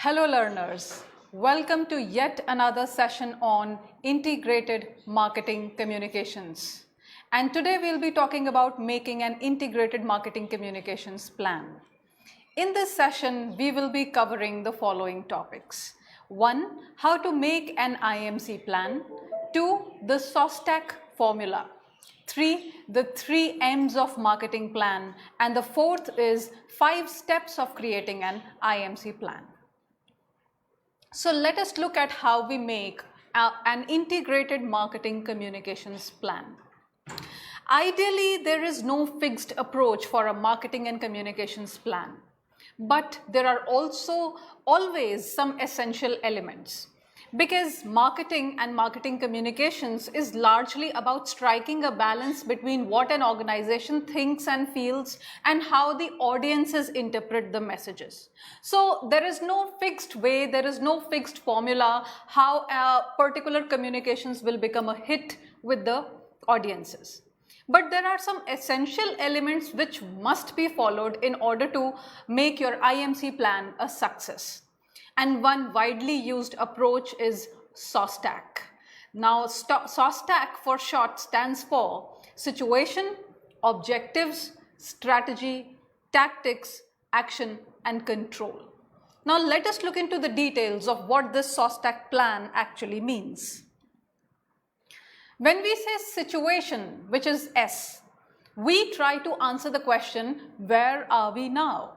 Hello learners, welcome to yet another session on integrated marketing communications. And today we'll be talking about making an integrated marketing communications plan. In this session, we will be covering the following topics. 1. How to make an IMC plan. 2. The SOJNMS formula. 3. The 3 M's of marketing plan. And the 4th is 5 steps of creating an IMC plan. So let us look at how we make an integrated marketing communications plan. Ideally, there is no fixed approach for a marketing and communications plan, but there are also always some essential elements. Because marketing and marketing communications is largely about striking a balance between what an organization thinks and feels and how the audiences interpret the messages. So there is no fixed way, there is no fixed formula how particular communications will become a hit with the audiences. But there are some essential elements which must be followed in order to make your IMC plan a success. And one widely used approach is SOJNMS. Now, SOJNMS for short stands for Situation, Objectives, Strategy, Tactics, Action, and Control. Now, let us look into the details of what this SOJNMS plan actually means. When we say situation, which is S, we try to answer the question, where are we now?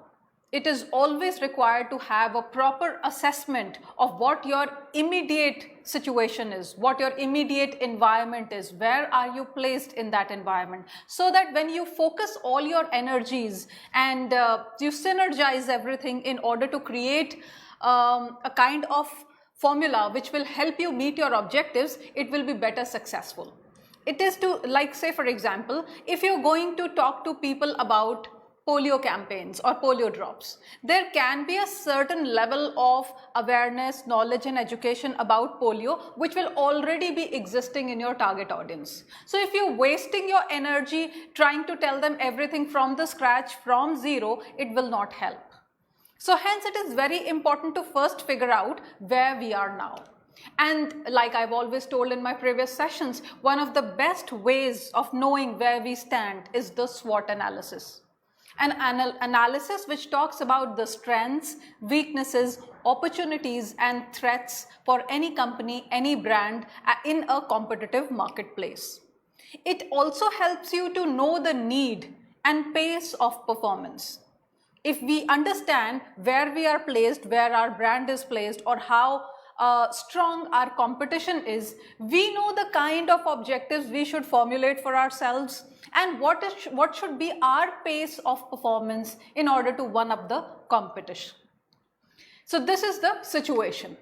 It is always required to have a proper assessment of what your immediate situation is, what your immediate environment is, where are you placed in that environment, so that when you focus all your energies and you synergize everything in order to create a kind of formula which will help you meet your objectives, it will be better successful. It is to, like say for example, if you're going to talk to people about polio campaigns or polio drops, there can be a certain level of awareness, knowledge and education about polio which will already be existing in your target audience. So if you're wasting your energy trying to tell them everything from the scratch, from zero, it will not help. So hence it is very important to first figure out where we are now. And like I've always told in my previous sessions, one of the best ways of knowing where we stand is the SWOT analysis. An analysis which talks about the strengths, weaknesses, opportunities and threats for any company, any brand in a competitive marketplace. It also helps you to know the need and pace of performance. If we understand where we are placed, where our brand is placed, or how strong our competition is, we know the kind of objectives we should formulate for ourselves and what should be our pace of performance in order to one up the competition. So this is the situation.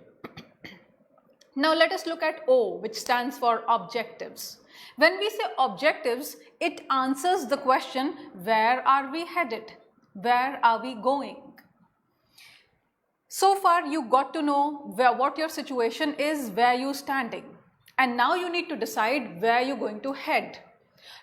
Now let us look at O, which stands for objectives. When we say objectives, it answers the question, where are we headed? Where are we going? So far you got to know what your situation is, where you're standing. And now you need to decide where you're going to head.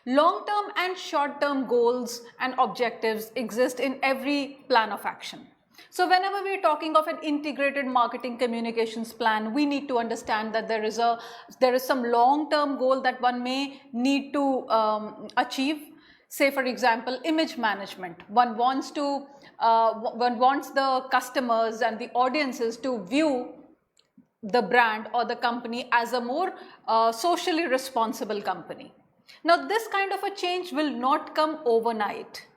Long-term and short-term goals and objectives exist in every plan of action. So whenever we're talking of an integrated marketing communications plan, we need to understand that there is some long-term goal that one may need to achieve. Say for example, image management. One wants the customers and the audiences to view the brand or the company as a more socially responsible company. Now this kind of a change will not come overnight.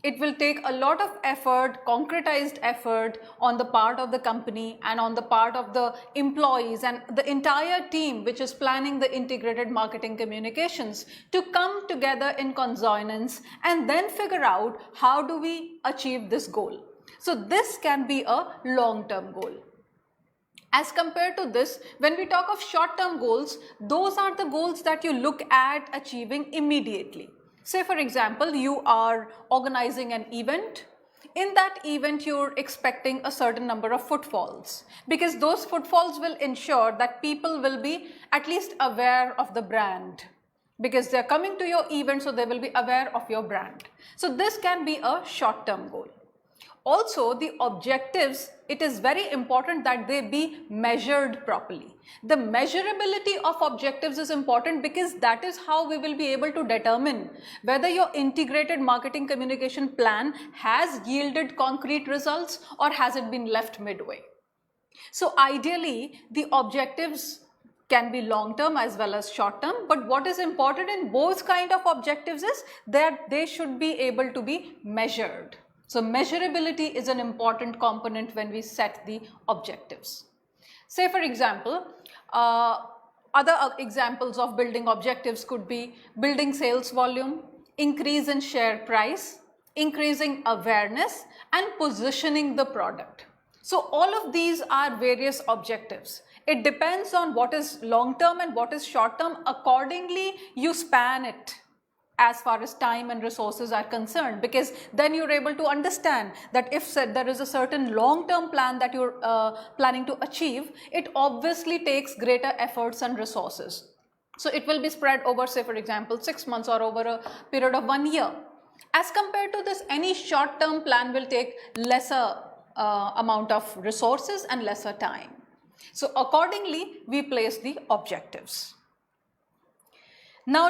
It will take a lot of effort, concretized effort on the part of the company and on the part of the employees and the entire team which is planning the integrated marketing communications to come together in consonance and then figure out how do we achieve this goal. So this can be a long-term goal. As compared to this, when we talk of short-term goals, those are the goals that you look at achieving immediately. Say for example, you are organizing an event. In that event, you're expecting a certain number of footfalls because those footfalls will ensure that people will be at least aware of the brand because they're coming to your event, so they will be aware of your brand. So this can be a short-term goal. Also, the objectives, it is very important that they be measured properly. The measurability of objectives is important because that is how we will be able to determine whether your integrated marketing communication plan has yielded concrete results or has it been left midway. So ideally, the objectives can be long-term as well as short-term, but what is important in both kind of objectives is that they should be able to be measured. So measurability is an important component when we set the objectives. Say for example, other examples of building objectives could be building sales volume, increase in share price, increasing awareness, and positioning the product. So all of these are various objectives. It depends on what is long-term and what is short-term. Accordingly, you span it as far as time and resources are concerned, because then you're able to understand that if there is a certain long-term plan that you're planning to achieve, it obviously takes greater efforts and resources. So it will be spread over, say for example, 6 months or over a period of 1 year. As compared to this, any short-term plan will take lesser amount of resources and lesser time. So accordingly, we place the objectives. Now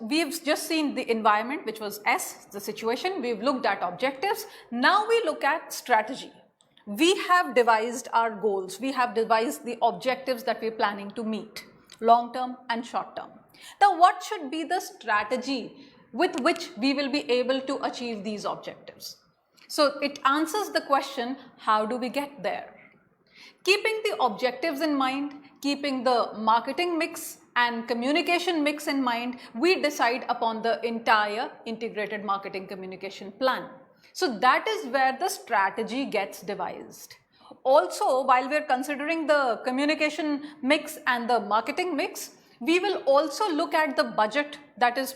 we've just seen the environment, which was S, the situation. We've looked at objectives. Now we look at strategy. We have devised our goals. We have devised the objectives that we're planning to meet, long-term and short-term. Now what should be the strategy with which we will be able to achieve these objectives? So it answers the question, how do we get there? Keeping the objectives in mind, keeping the marketing mix and communication mix in mind, we decide upon the entire integrated marketing communication plan. So that is where the strategy gets devised. Also, while we are considering the communication mix and the marketing mix, we will also look at the budget that is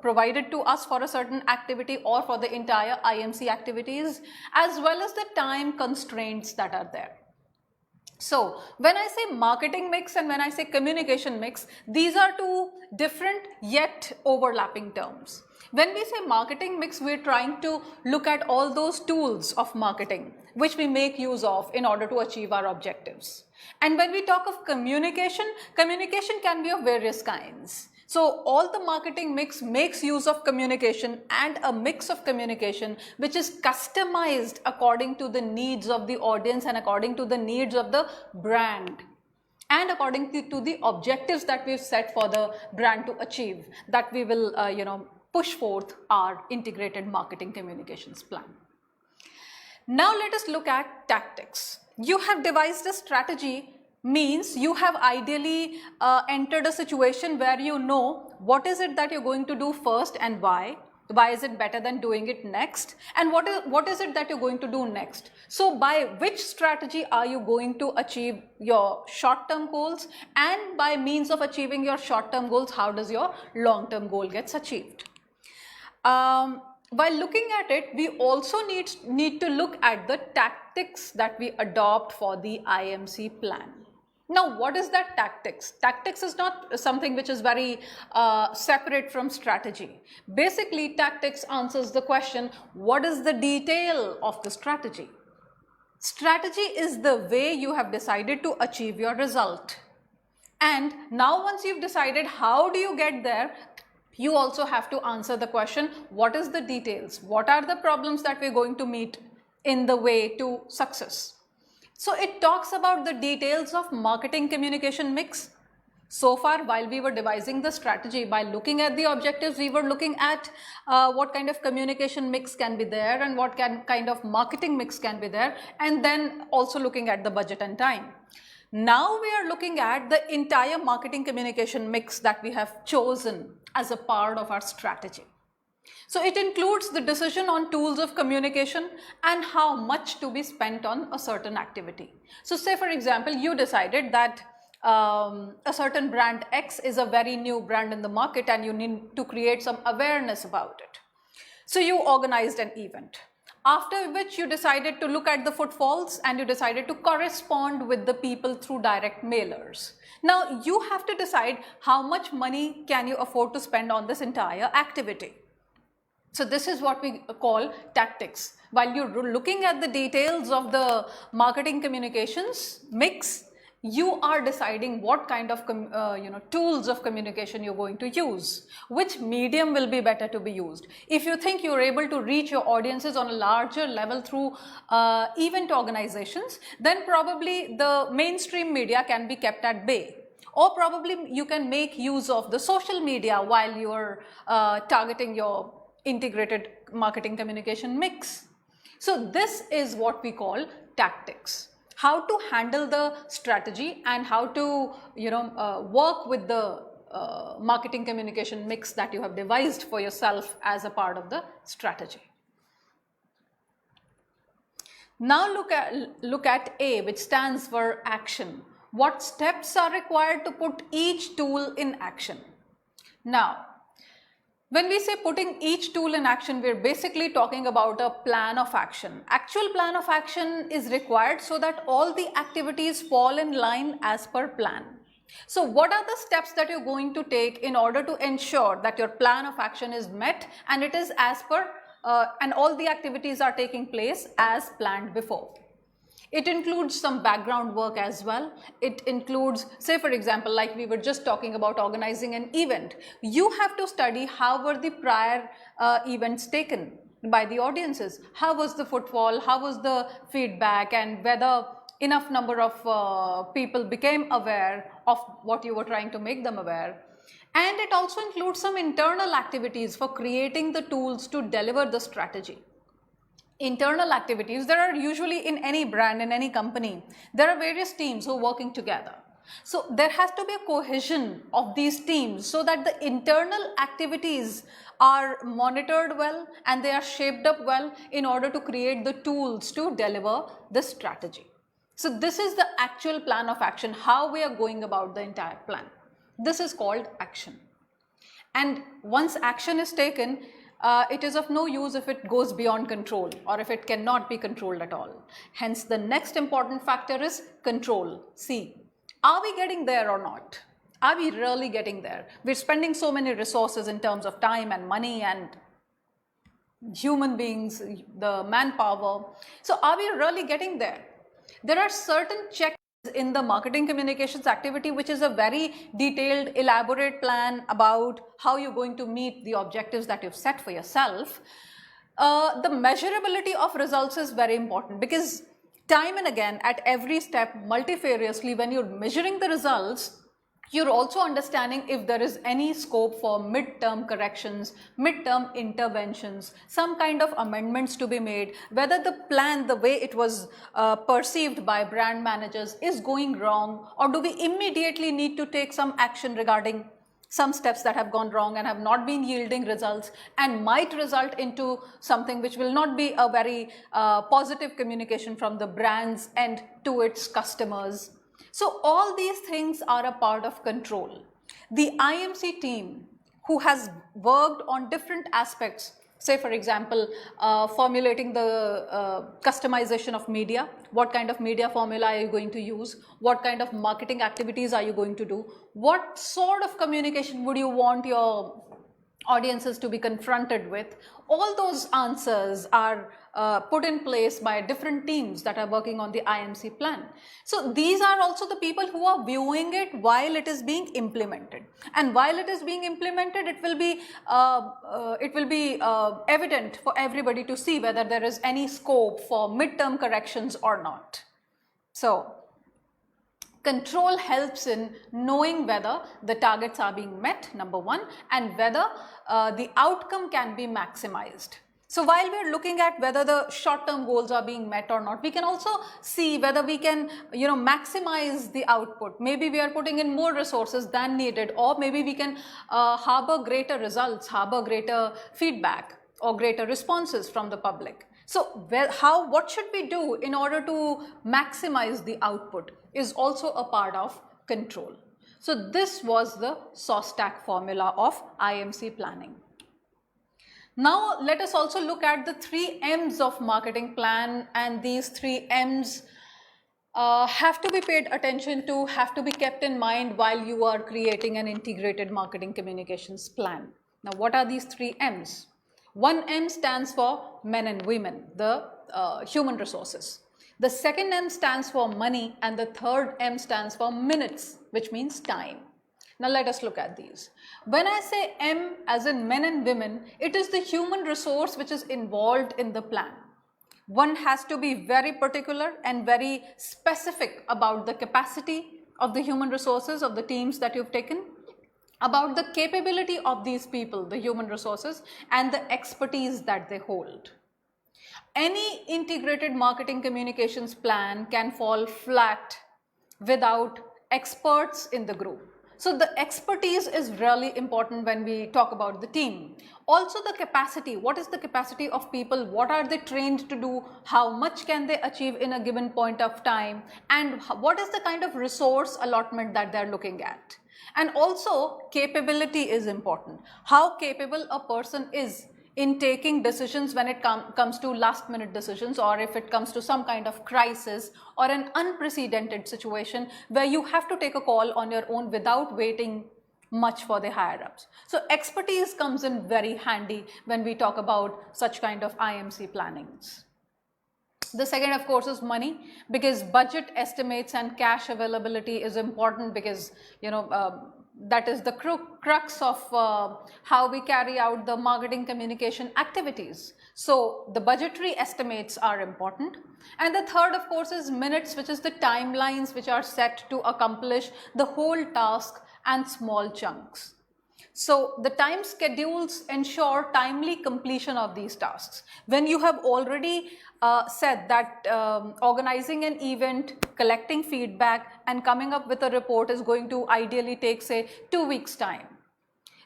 provided to us for a certain activity or for the entire IMC activities, as well as the time constraints that are there. So when I say marketing mix and when I say communication mix, these are two different yet overlapping terms. When we say marketing mix, we're trying to look at all those tools of marketing which we make use of in order to achieve our objectives. And when we talk of communication, communication can be of various kinds. So all the marketing mix makes use of communication and a mix of communication which is customized according to the needs of the audience and according to the needs of the brand and according to the objectives that we've set for the brand to achieve, that we will push forth our integrated marketing communications plan. Now let us look at tactics. You have devised a strategy, means you have ideally entered a situation where you know what is it that you're going to do first and why is it better than doing it next, and what is it that you're going to do next. So by which strategy are you going to achieve your short-term goals, and by means of achieving your short-term goals, how does your long-term goal gets achieved. While looking at it, we also need to look at the tactics that we adopt for the IMC plan. Now, what is that tactics? Tactics is not something which is very separate from strategy. Basically, tactics answers the question, what is the detail of the strategy? Strategy is the way you have decided to achieve your result. And now once you've decided how do you get there, you also have to answer the question, what is the details? What are the problems that we're going to meet in the way to success? So it talks about the details of marketing communication mix. So far, while we were devising the strategy, by looking at the objectives, we were looking at what kind of communication mix can be there and what kind of marketing mix can be there, and then also looking at the budget and time. Now we are looking at the entire marketing communication mix that we have chosen as a part of our strategy. So it includes the decision on tools of communication and how much to be spent on a certain activity. So say for example, you decided that a certain brand X is a very new brand in the market and you need to create some awareness about it. So you organized an event, after which you decided to look at the footfalls and you decided to correspond with the people through direct mailers. Now you have to decide how much money can you afford to spend on this entire activity. So this is what we call tactics. While you're looking at the details of the marketing communications mix, you are deciding what kind of tools of communication you're going to use, which medium will be better to be used. If you think you're able to reach your audiences on a larger level through event organizations, then probably the mainstream media can be kept at bay. Or probably you can make use of the social media while you're targeting your integrated marketing communication mix. So this is what we call tactics. How to handle the strategy and how to work with the marketing communication mix that you have devised for yourself as a part of the strategy. Now look at A, which stands for action. What steps are required to put each tool in action? Now, when we say putting each tool in action, we're basically talking about a plan of action. Actual plan of action is required so that all the activities fall in line as per plan. So what are the steps that you're going to take in order to ensure that your plan of action is met and it is as per and all the activities are taking place as planned before? It includes some background work as well. It includes, say for example, like we were just talking about organizing an event. You have to study how were the prior events taken by the audiences. How was the footfall? How was the feedback? And whether enough number of people became aware of what you were trying to make them aware. And it also includes some internal activities for creating the tools to deliver the strategy. Internal activities, there are usually in any brand, in any company, there are various teams who are working together. So there has to be a cohesion of these teams so that the internal activities are monitored well and they are shaped up well in order to create the tools to deliver the strategy. So this is the actual plan of action, how we are going about the entire plan. This is called action. And once action is taken, it is of no use if it goes beyond control or if it cannot be controlled at all. Hence, the next important factor is control. See, are we getting there or not? Are we really getting there? We're spending so many resources in terms of time and money and human beings, the manpower. So are we really getting there? There are certain checks in the marketing communications activity, which is a very detailed, elaborate plan about how you're going to meet the objectives that you've set for yourself. The measurability of results is very important because time and again, at every step, multifariously, when you're measuring the results, you're also understanding if there is any scope for mid-term corrections, mid-term interventions, some kind of amendments to be made, whether the plan, the way it was perceived by brand managers is going wrong, or do we immediately need to take some action regarding some steps that have gone wrong and have not been yielding results and might result into something which will not be a very positive communication from the brand's end to its customers. So all these things are a part of control. The IMC team who has worked on different aspects, say for example, formulating the customization of media, what kind of media formula are you going to use, what kind of marketing activities are you going to do, what sort of communication would you want your audiences to be confronted with, all those answers are put in place by different teams that are working on the IMC plan. So these are also the people who are viewing it while it is being implemented. And while it is being implemented, it will be evident for everybody to see whether there is any scope for midterm corrections or not. So control helps in knowing whether the targets are being met, number one, and whether the outcome can be maximized. So while we are looking at whether the short-term goals are being met or not, we can also see whether we can, maximize the output. Maybe we are putting in more resources than needed, or maybe we can harbor greater results, harbor greater feedback or greater responses from the public. So what should we do in order to maximize the output is also a part of control. So this was the SOJNMS formula of IMC planning. Now let us also look at the 3 M's of marketing plan, and these 3 M's have to be paid attention to, have to be kept in mind while you are creating an integrated marketing communications plan. Now what are these 3 M's? One M stands for men and women, the human resources. The second M stands for money, and the third M stands for minutes, which means time. Now let us look at these. When I say M as in men and women, it is the human resource which is involved in the plan. One has to be very particular and very specific about the capacity of the human resources of the teams that you've taken, about the capability of these people, the human resources, and the expertise that they hold. Any integrated marketing communications plan can fall flat without experts in the group. So the expertise is really important when we talk about the team. Also the capacity, what is the capacity of people, what are they trained to do, how much can they achieve in a given point of time, and what is the kind of resource allotment that they're looking at. And also capability is important, how capable a person is in taking decisions when it comes to last minute decisions, or if it comes to some kind of crisis or an unprecedented situation where you have to take a call on your own without waiting much for the higher ups. So expertise comes in very handy when we talk about such kind of IMC plannings. The second, of course, is money, because budget estimates and cash availability is important, because that is the crux of how we carry out the marketing communication activities. So the budgetary estimates are important. And the third, of course, is minutes, which is the timelines which are set to accomplish the whole task and small chunks. So the time schedules ensure timely completion of these tasks. When you have already said that organizing an event, collecting feedback, and coming up with a report is going to ideally take, say, 2 weeks' time.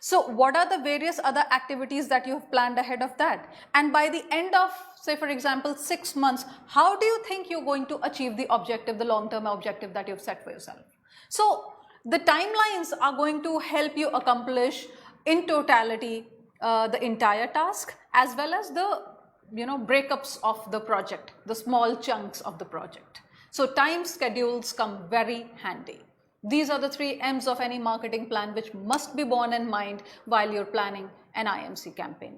So what are the various other activities that you have planned ahead of that? And by the end of, say, for example, 6 months, how do you think you're going to achieve the objective, the long-term objective that you've set for yourself? So the timelines are going to help you accomplish in totality the entire task, as well as the breakups of the project, the small chunks of the project. So time schedules come very handy. These are the 3 M's of any marketing plan which must be borne in mind while you're planning an IMC campaign.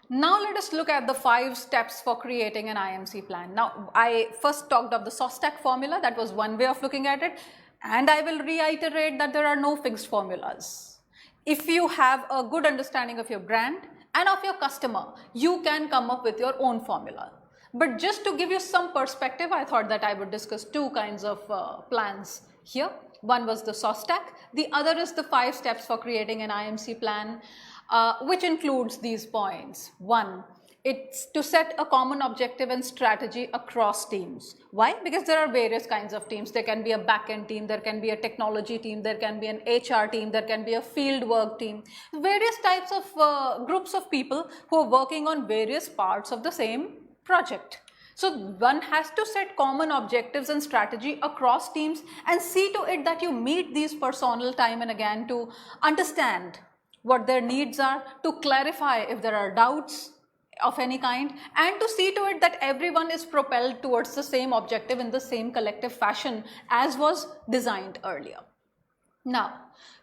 Now let us look at the 5 steps for creating an IMC plan. Now I first talked of the SOJNMS formula, that was one way of looking at it, and I will reiterate that there are no fixed formulas. If you have a good understanding of your brand and of your customer, you can come up with your own formula. But just to give you some perspective, I thought that I would discuss 2 kinds of plans here. One was the SOJNMS, the other is the 5 steps for creating an IMC plan, which includes these points. 1, it's to set a common objective and strategy across teams. Why? Because there are various kinds of teams. There can be a back-end team, there can be a technology team, there can be an HR team, there can be a field work team. Various types of groups of people who are working on various parts of the same project. So one has to set common objectives and strategy across teams and see to it that you meet these personnel time and again to understand what their needs are, to clarify if there are doubts of any kind, and to see to it that everyone is propelled towards the same objective in the same collective fashion as was designed earlier. Now,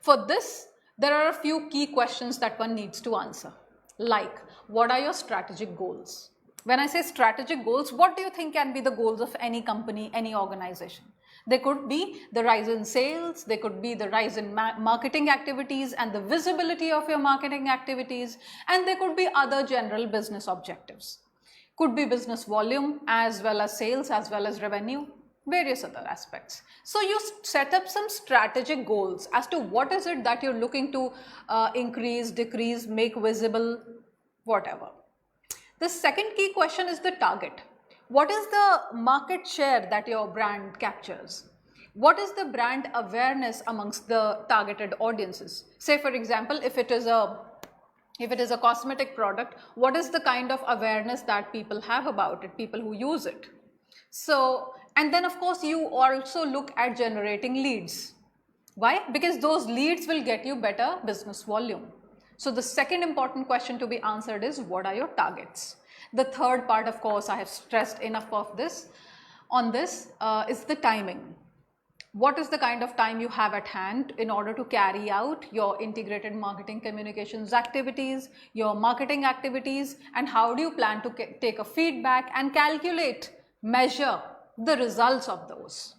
for this, there are a few key questions that one needs to answer, like, what are your strategic goals? When I say strategic goals, what do you think can be the goals of any company, any organization? They could be the rise in sales, they could be the rise in marketing activities and the visibility of your marketing activities, and there could be other general business objectives. Could be business volume as well as sales as well as revenue, various other aspects. So you set up some strategic goals as to what is it that you're looking to increase, decrease, make visible, whatever. The second key question is the target. What is the market share that your brand captures? What is the brand awareness amongst the targeted audiences? Say, for example, if it is a cosmetic product, what is the kind of awareness that people have about it, people who use it? So, and then of course you also look at generating leads. Why? Because those leads will get you better business volume. So the second important question to be answered is, what are your targets? The third part, of course, I have stressed enough of this, is the timing. what is the kind of time you have at hand in order to carry out your integrated marketing communications activities, your marketing activities, and how do you plan to take a feedback and calculate, measure the results of those.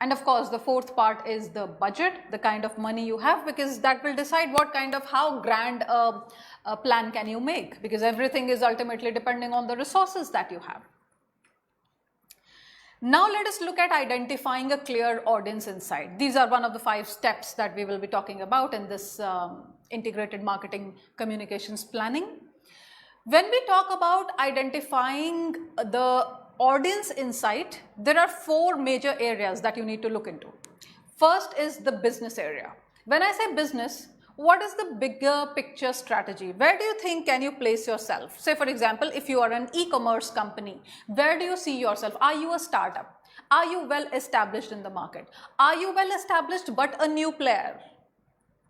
And of course, the fourth part is the budget, the kind of money you have, because that will decide what kind of, how grand a plan can you make, because everything is ultimately depending on the resources that you have. Now let us look at identifying a clear audience insight. These are one of the 5 steps that we will be talking about in this integrated marketing communications planning. When we talk about identifying the audience insight, there are 4 major areas that you need to look into. First is the business area. When I say business, what is the bigger picture strategy? Where do you think can you place yourself? Say for example, if you are an e-commerce company, where do you see yourself? Are you a startup? Are you well established in the market? Are you well established but a new player?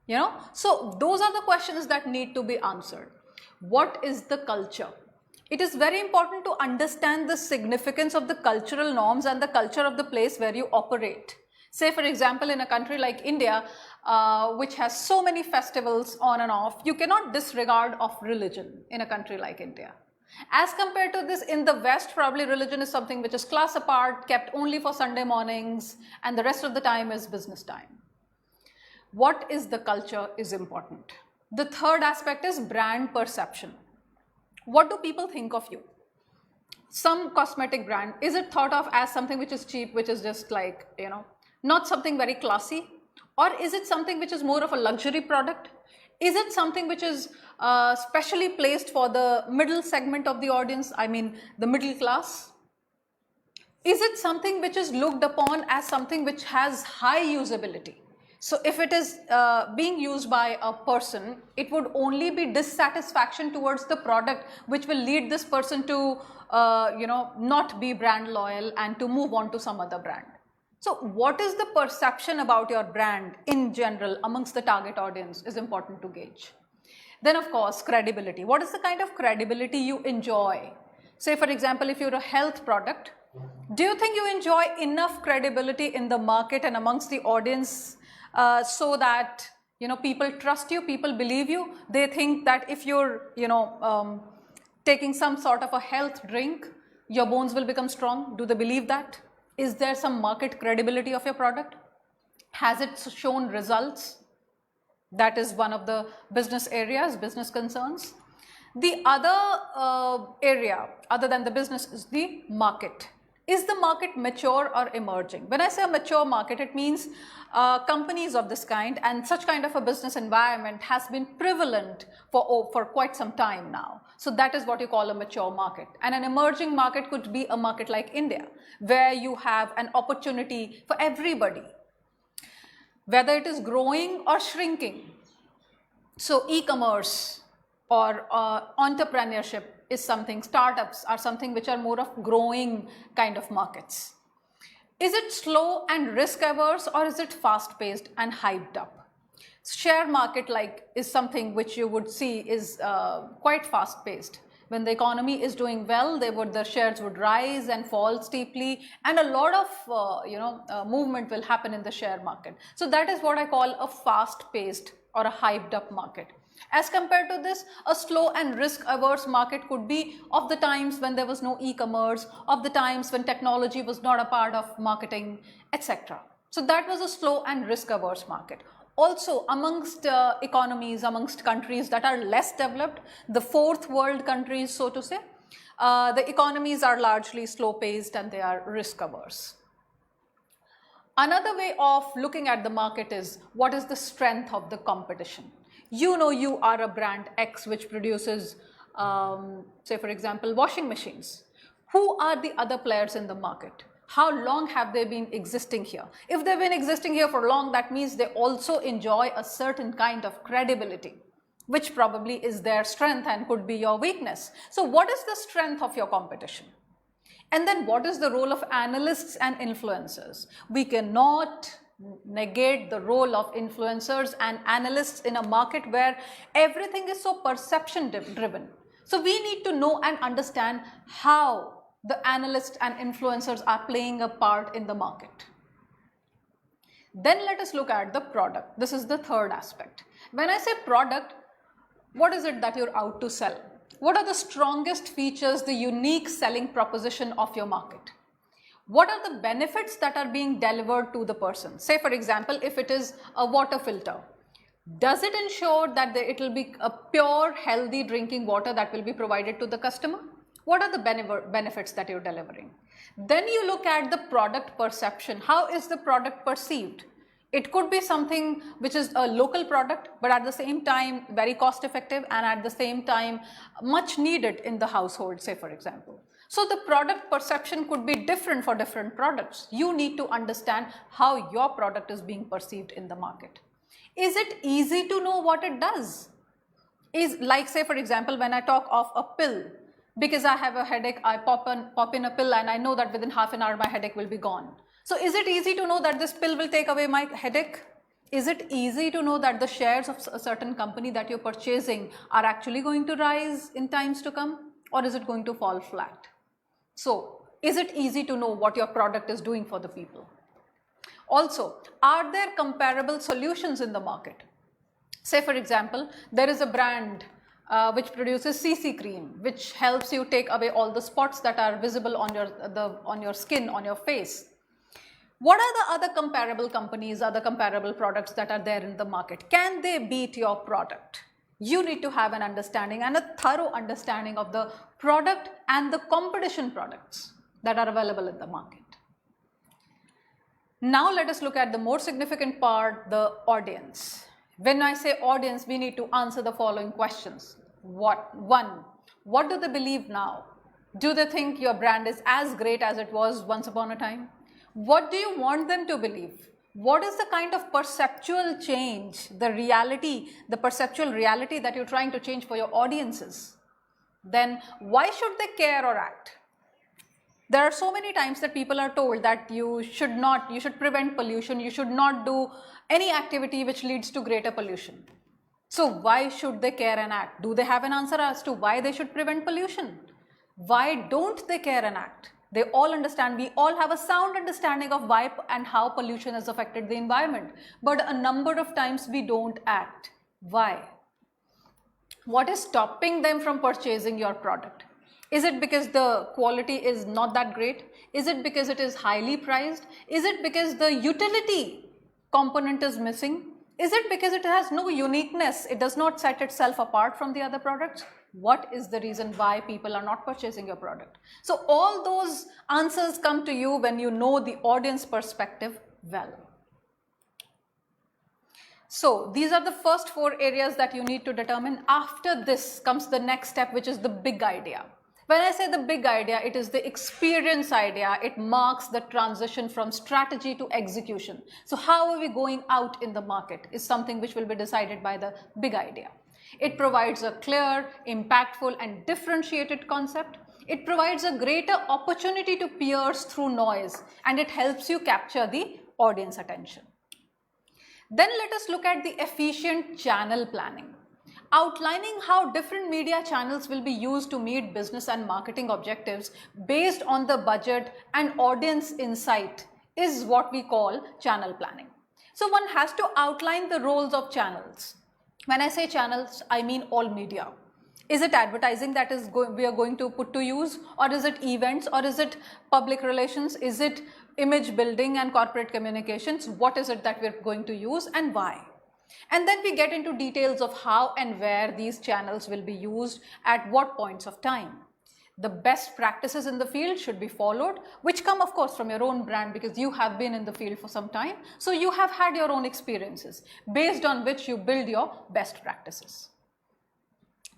You know, so those are the questions that need to be answered. What is the culture? It is very important to understand the significance of the cultural norms and the culture of the place where you operate. Say for example, in a country like India, which has so many festivals on and off, you cannot disregard of religion in a country like India. As compared to this, in the West, probably religion is something which is class apart, kept only for Sunday mornings, and the rest of the time is business time. What is the culture is important. The third aspect is brand perception. What do people think of you? Some cosmetic brand, is it thought of as something which is cheap, which is just like, you know, not something very classy? Or is it something which is more of a luxury product? Is it something which is specially placed for the middle segment of the audience, I mean the middle class? Is it something which is looked upon as something which has high usability? So if it is being used by a person, it would only be dissatisfaction towards the product which will lead this person to not be brand loyal and to move on to some other brand. So what is the perception about your brand in general amongst the target audience is important to gauge. Then of course, credibility. What is the kind of credibility you enjoy? Say for example, if you're a health product, do you think you enjoy enough credibility in the market and amongst the audience so that people trust you, people believe you? They think that if you're taking some sort of a health drink, your bones will become strong. Do they believe that? Is there some market credibility of your product? Has it shown results? That is one of the business areas, business concerns. The other area other than the business is the market. Is the market mature or emerging? When I say a mature market, it means companies of this kind and such kind of a business environment has been prevalent for quite some time now. So that is what you call a mature market. And an emerging market could be a market like India, where you have an opportunity for everybody, whether it is growing or shrinking. So e-commerce or entrepreneurship is something, startups are something which are more of growing kind of markets. Is it slow and risk averse, or is it fast paced and hyped up? Share market is something which you would see is quite fast paced. When the economy is doing well, the shares would rise and fall steeply, and a lot of movement will happen in the share market. So that is what I call a fast paced or a hyped up market. As compared to this, a slow and risk averse market could be of the times when there was no e-commerce, of the times when technology was not a part of marketing, etc. So that was a slow and risk averse market. Also, amongst economies, amongst countries that are less developed, the fourth world countries, so to say, the economies are largely slow paced and they are risk averse. Another way of looking at the market is, what is the strength of the competition? You are a brand X which produces, say for example, washing machines. Who are the other players in the market? How long have they been existing here? If they've been existing here for long, that means they also enjoy a certain kind of credibility, which probably is their strength and could be your weakness. So what is the strength of your competition? And then what is the role of analysts and influencers? We cannot negate the role of influencers and analysts in a market where everything is so perception driven. So we need to know and understand how the analysts and influencers are playing a part in the market. Then let us look at the product. This is the third aspect. When I say product, what is it that you're out to sell? What are the strongest features, the unique selling proposition of your market? What are the benefits that are being delivered to the person? Say for example, if it is a water filter, does it ensure that it will be a pure, healthy drinking water that will be provided to the customer? What are the benefits that you're delivering? Then you look at the product perception. How is the product perceived? It could be something which is a local product, but at the same time very cost effective, and at the same time much needed in the household, say for example. So the product perception could be different for different products. You need to understand how your product is being perceived in the market. Is it easy to know what it does? Is, like say for example, when I talk of a pill, because I have a headache, I pop in a pill and I know that within half an hour my headache will be gone. So is it easy to know that this pill will take away my headache? Is it easy to know that the shares of a certain company that you're purchasing are actually going to rise in times to come, or is it going to fall flat? So is it easy to know what your product is doing for the people? Also, are there comparable solutions in the market? Say for example, there is a brand which produces CC cream, which helps you take away all the spots that are visible on your skin, on your face. What are the other comparable companies, other comparable products that are there in the market? Can they beat your product? You need to have an understanding and a thorough understanding of the product and the competition products that are available in the market. Now let us look at the more significant part, the audience. When I say audience, we need to answer the following questions. One, what do they believe now? Do they think your brand is as great as it was once upon a time? What do you want them to believe? What is the kind of perceptual change, the reality, the perceptual reality that you're trying to change for your audiences? Then why should they care or act? There are so many times that people are told that you should prevent pollution, you should not do any activity which leads to greater pollution. So why should they care and act? Do they have an answer as to why they should prevent pollution? Why don't they care and act? They all understand, we all have a sound understanding of why and how pollution has affected the environment. But a number of times we don't act. Why? What is stopping them from purchasing your product? Is it because the quality is not that great? Is it because it is highly priced? Is it because the utility component is missing? Is it because it has no uniqueness? It does not set itself apart from the other products? What is the reason why people are not purchasing your product? So all those answers come to you when you know the audience perspective well. So these are the first 4 areas that you need to determine. After this comes the next step, which is the big idea. When I say the big idea, it is the experience idea. It marks the transition from strategy to execution. So how are we going out in the market is something which will be decided by the big idea. It provides a clear, impactful and differentiated concept. It provides a greater opportunity to pierce through noise, and it helps you capture the audience attention. Then let us look at the efficient channel planning. Outlining how different media channels will be used to meet business and marketing objectives based on the budget and audience insight is what we call channel planning. So one has to outline the roles of channels. When I say channels, I mean all media. Is it advertising that we are going to put to use, or is it events, or is it public relations? Is it image building and corporate communications? What is it that we're going to use and why? And then we get into details of how and where these channels will be used at what points of time. The best practices in the field should be followed, which come of course from your own brand, because you have been in the field for some time. So you have had your own experiences based on which you build your best practices.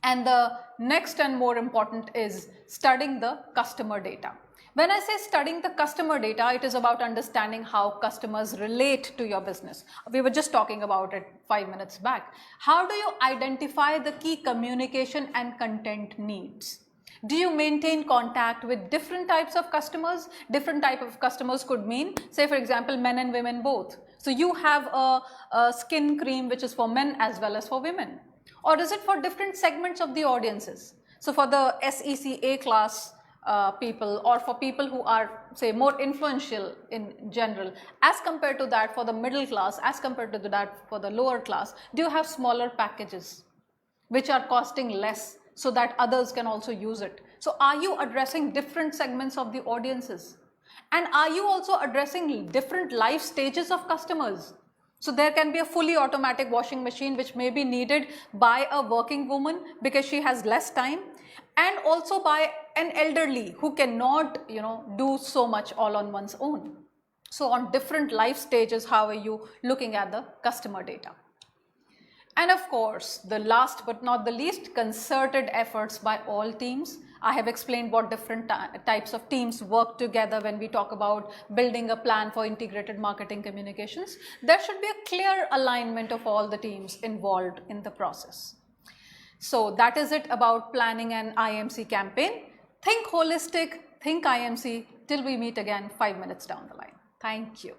And the next and more important is studying the customer data. When I say studying the customer data, it is about understanding how customers relate to your business. We were just talking about it 5 minutes back. How do you identify the key communication and content needs? Do you maintain contact with different types of customers? Different type of customers could mean, say for example, men and women both. So you have a skin cream which is for men as well as for women. Or is it for different segments of the audiences? So for the SEC A class people, or for people who are, say, more influential in general, as compared to that for the middle class, as compared to that for the lower class? Do you have smaller packages which are costing less so that others can also use it? So are you addressing different segments of the audiences? And are you also addressing different life stages of customers? So there can be a fully automatic washing machine which may be needed by a working woman because she has less time, and also by an elderly who cannot, do so much all on one's own. So on different life stages, how are you looking at the customer data? And of course, the last but not the least, concerted efforts by all teams. I have explained what different types of teams work together when we talk about building a plan for integrated marketing communications. There should be a clear alignment of all the teams involved in the process. So that is it about planning an IMC campaign. Think holistic, think IMC, till we meet again 5 minutes down the line. Thank you.